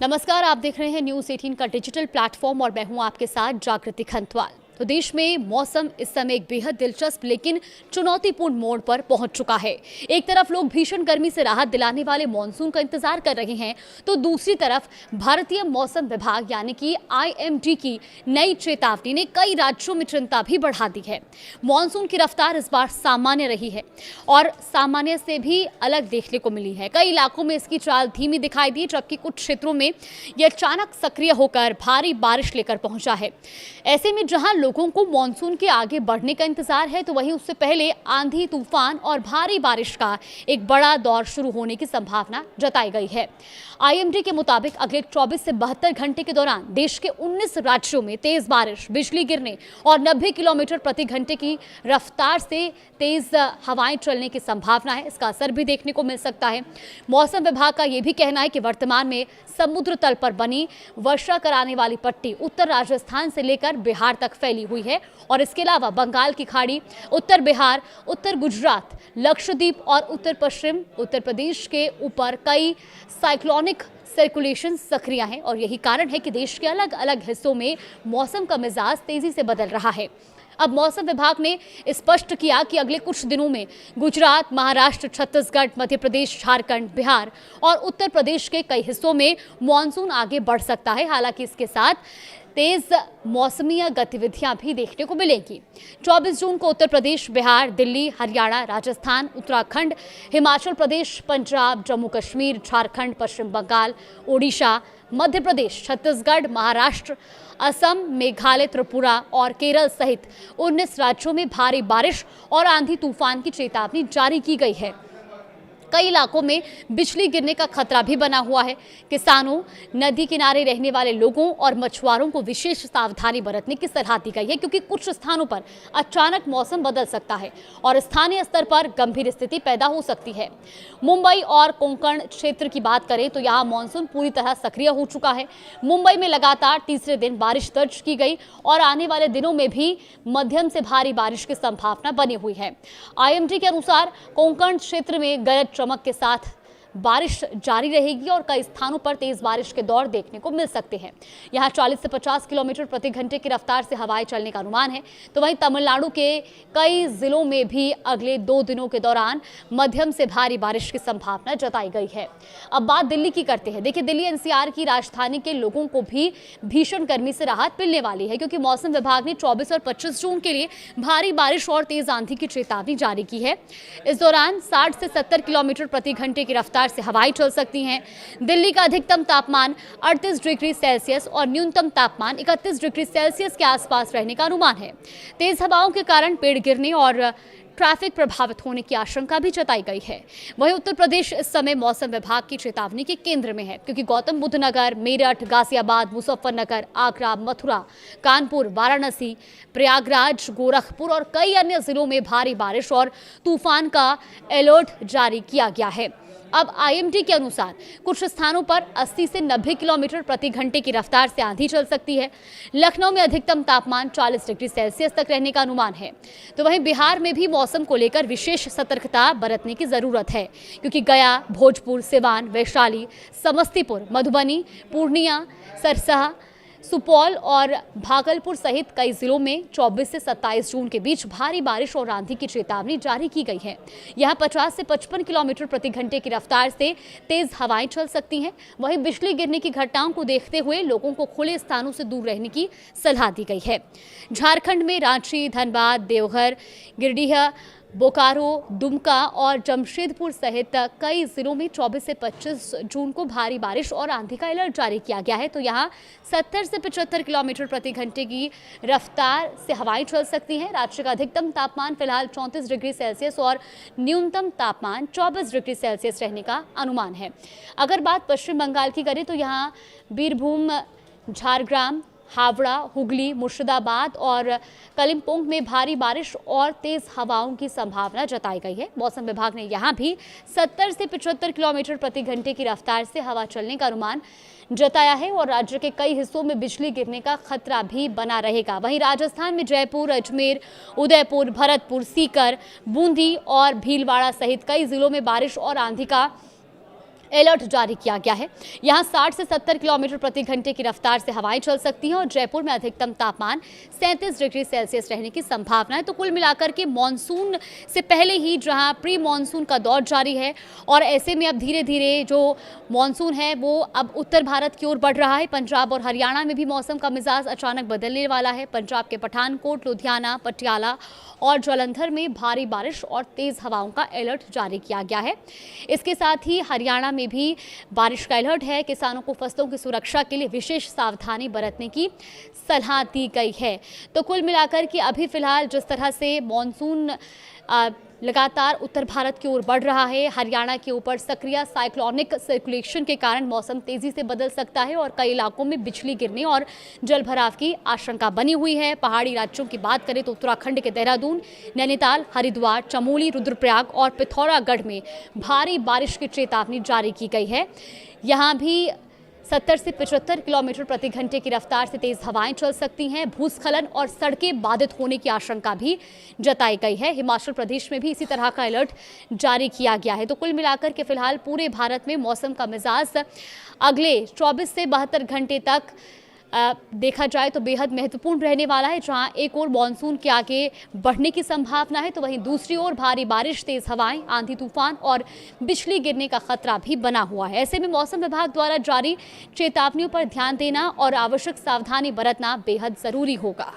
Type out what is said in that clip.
नमस्कार, आप देख रहे हैं न्यूज़ 18 का डिजिटल प्लेटफॉर्म और मैं हूं आपके साथ जागृति खंतवाल। तो देश में मौसम इस समय एक बेहद दिलचस्प लेकिन चुनौतीपूर्ण मोड़ पर पहुंच चुका है। एक तरफ लोग भीषण गर्मी से राहत दिलाने वाले मॉनसून का इंतजार कर रहे हैं, तो दूसरी तरफ भारतीय मौसम विभाग यानी कि IMD की नई चेतावनी ने कई राज्यों में चिंता भी बढ़ा दी है। मॉनसून की रफ्तार इस बार सामान्य रही है और सामान्य से भी अलग देखने को मिली है। कई इलाकों में इसकी चाल धीमी दिखाई दी, जबकि कुछ क्षेत्रों में यह अचानक सक्रिय होकर भारी बारिश लेकर पहुंचा है। ऐसे में जहां लोगों को मॉनसून के आगे बढ़ने का इंतजार है, तो वहीं उससे पहले आंधी, तूफान और भारी बारिश का एक बड़ा दौर शुरू होने की संभावना जताई गई है। IMD के मुताबिक अगले 24 से 72 घंटे के दौरान देश के 19 राज्यों में तेज बारिश, बिजली गिरने और 90 किलोमीटर प्रति घंटे की रफ्तार से तेज हवाएं चलने की संभावना है। इसका असर भी देखने को मिल सकता है। मौसम विभाग का यह भी कहना है कि वर्तमान में समुद्र तल पर बनी वर्षा कराने वाली पट्टी उत्तर राजस्थान से लेकर बिहार तक फैली हुई है और इसके अलावा बंगाल की खाड़ी, उत्तर बिहार, उत्तर गुजरात, लक्षद्वीप और उत्तर पश्चिम उत्तर प्रदेश के ऊपर कई साइक्लोनिक सर्कुलेशन सक्रिय हैं और यही कारण है कि देश के अलग अलग हिस्सों में मौसम का मिजाज तेजी से बदल रहा है। अब मौसम विभाग ने स्पष्ट किया कि अगले कुछ दिनों में गुजरात, महाराष्ट्र, छत्तीसगढ़, मध्य प्रदेश, झारखंड, बिहार और उत्तर प्रदेश के कई हिस्सों में मॉनसून आगे बढ़ सकता है। हालांकि इसके साथ तेज मौसमी गतिविधियां भी देखने को मिलेंगी। 24 जून को उत्तर प्रदेश, बिहार, दिल्ली, हरियाणा, राजस्थान, उत्तराखंड, हिमाचल प्रदेश, पंजाब, जम्मू कश्मीर, झारखंड, पश्चिम बंगाल, ओडिशा, मध्य प्रदेश, छत्तीसगढ़, महाराष्ट्र, असम, मेघालय, त्रिपुरा और केरल सहित 19 राज्यों में भारी बारिश और आंधी तूफान की चेतावनी जारी की गई है। कई इलाकों में बिजली गिरने का खतरा भी बना हुआ है। किसानों, नदी किनारे रहने वाले लोगों और मछुआरों को विशेष सावधानी बरतने की सलाह दी गई है, क्योंकि कुछ स्थानों पर अचानक मौसम बदल सकता है और स्थानीय स्तर पर गंभीर स्थिति पैदा हो सकती है। मुंबई और कोंकण क्षेत्र की बात करें तो यहाँ मानसून पूरी तरह सक्रिय हो चुका है। मुंबई में लगातार तीसरे दिन बारिश दर्ज की गई और आने वाले दिनों में भी मध्यम से भारी बारिश की संभावना बनी हुई है। IMD के अनुसार कोंकण क्षेत्र में गरज चमक के साथ बारिश जारी रहेगी और कई स्थानों पर तेज बारिश के दौर देखने को मिल सकते हैं। यहां 40 से 50 किलोमीटर प्रति घंटे की रफ्तार से हवाएं चलने का अनुमान है। तो वहीं तमिलनाडु के कई जिलों में भी अगले 2 दिनों के दौरान मध्यम से भारी बारिश की संभावना जताई गई है। अब बात दिल्ली की करते हैं। देखिए, दिल्ली NCR की राजधानी के लोगों को भी भीषण गर्मी से राहत मिलने वाली है, क्योंकि मौसम विभाग ने 24 और 25 जून के लिए भारी बारिश और तेज आंधी की चेतावनी जारी की है। इस दौरान 60 से 70 किलोमीटर प्रति घंटे की रफ्तार से हवाएं चल सकती हैं। दिल्ली का अधिकतम तापमान 38 डिग्री सेल्सियस और न्यूनतम तापमान 31 डिग्री सेल्सियस के आसपास रहने का अनुमान है। तेज हवाओं के कारण पेड़ गिरने और ट्रैफिक प्रभावित होने की आशंका भी जताई गई है। वहीं उत्तर प्रदेश इस समय मौसम विभाग की चेतावनी के केंद्र में है, क्योंकि गौतम बुद्ध नगर, मेरठ, गाजियाबाद, मुजफ्फरनगर, आगरा, मथुरा, कानपुर, वाराणसी, प्रयागराज, गोरखपुर और कई अन्य जिलों में भारी बारिश और तूफान का अलर्ट जारी किया गया है। अब IMD के अनुसार कुछ स्थानों पर 80 से 90 किलोमीटर प्रति घंटे की रफ्तार से आंधी चल सकती है। लखनऊ में अधिकतम तापमान 40 डिग्री सेल्सियस तक रहने का अनुमान है। तो वहीं बिहार में भी मौसम को लेकर विशेष सतर्कता बरतने की जरूरत है, क्योंकि गया, भोजपुर, सिवान, वैशाली, समस्तीपुर, मधुबनी, पूर्णिया, सरसा, सुपौल और भागलपुर सहित कई जिलों में 24 से 27 जून के बीच भारी बारिश और आंधी की चेतावनी जारी की गई है। यहां 50 से 55 किलोमीटर प्रति घंटे की रफ्तार से तेज हवाएं चल सकती हैं। वहीं बिजली गिरने की घटनाओं को देखते हुए लोगों को खुले स्थानों से दूर रहने की सलाह दी गई है। झारखंड में रांची, धनबाद, देवघर, गिरिडीह, बोकारो, दुमका और जमशेदपुर सहित कई जिलों में 24 से 25 जून को भारी बारिश और आंधी का अलर्ट जारी किया गया है। तो यहां 70 से 75 किलोमीटर प्रति घंटे की रफ्तार से हवाएं चल सकती हैं। राज्य का अधिकतम तापमान फिलहाल 34 डिग्री सेल्सियस और न्यूनतम तापमान 24 डिग्री सेल्सियस रहने का अनुमान है। अगर बात पश्चिम बंगाल की करें तो यहाँ बीरभूम, झारग्राम, हावड़ा, हुगली, मुर्शिदाबाद और कलिम्पोंग में भारी बारिश और तेज हवाओं की संभावना जताई गई है। मौसम विभाग ने यहां भी 70 से 75 किलोमीटर प्रति घंटे की रफ्तार से हवा चलने का अनुमान जताया है और राज्य के कई हिस्सों में बिजली गिरने का खतरा भी बना रहेगा। वहीं राजस्थान में जयपुर, अजमेर, उदयपुर, भरतपुर, सीकर, बूंदी और भीलवाड़ा सहित कई जिलों में बारिश और आंधी का अलर्ट जारी किया गया है। यहाँ 60 से 70 किलोमीटर प्रति घंटे की रफ्तार से हवाएं चल सकती हैं और जयपुर में अधिकतम तापमान 37 डिग्री सेल्सियस रहने की संभावना है। तो कुल मिलाकर के मॉनसून से पहले ही जहां प्री मॉनसून का दौर जारी है और ऐसे में अब धीरे धीरे जो मॉनसून है वो अब उत्तर भारत की ओर बढ़ रहा है। पंजाब और हरियाणा में भी मौसम का मिजाज अचानक बदलने वाला है। पंजाब के पठानकोट, लुधियाना, पटियाला और जालंधर में भारी बारिश और तेज हवाओं का अलर्ट जारी किया गया है। इसके साथ ही हरियाणा में भी बारिश का अलर्ट है। किसानों को फसलों की सुरक्षा के लिए विशेष सावधानी बरतने की सलाह दी गई है। तो कुल मिलाकर के अभी फिलहाल जिस तरह से मॉनसून लगातार उत्तर भारत की ओर बढ़ रहा है, हरियाणा के ऊपर सक्रिय साइक्लोनिक सर्कुलेशन के कारण मौसम तेजी से बदल सकता है और कई इलाकों में बिजली गिरने और जलभराव की आशंका बनी हुई है। पहाड़ी राज्यों की बात करें तो उत्तराखंड के देहरादून, नैनीताल, हरिद्वार, चमोली, रुद्रप्रयाग और पिथौरागढ़ में भारी बारिश की चेतावनी जारी की गई है। यहाँ भी 70 से 75 किलोमीटर प्रति घंटे की रफ्तार से तेज हवाएं चल सकती हैं। भूस्खलन और सड़कें बाधित होने की आशंका भी जताई गई है। हिमाचल प्रदेश में भी इसी तरह का अलर्ट जारी किया गया है। तो कुल मिलाकर के फिलहाल पूरे भारत में मौसम का मिजाज अगले 24 से 72 घंटे तक देखा जाए तो बेहद महत्वपूर्ण रहने वाला है। जहां एक ओर मॉनसून के आगे बढ़ने की संभावना है तो वहीं दूसरी ओर भारी बारिश, तेज हवाएं, आंधी तूफान और बिजली गिरने का खतरा भी बना हुआ है। ऐसे में मौसम विभाग द्वारा जारी चेतावनियों पर ध्यान देना और आवश्यक सावधानी बरतना बेहद जरूरी होगा।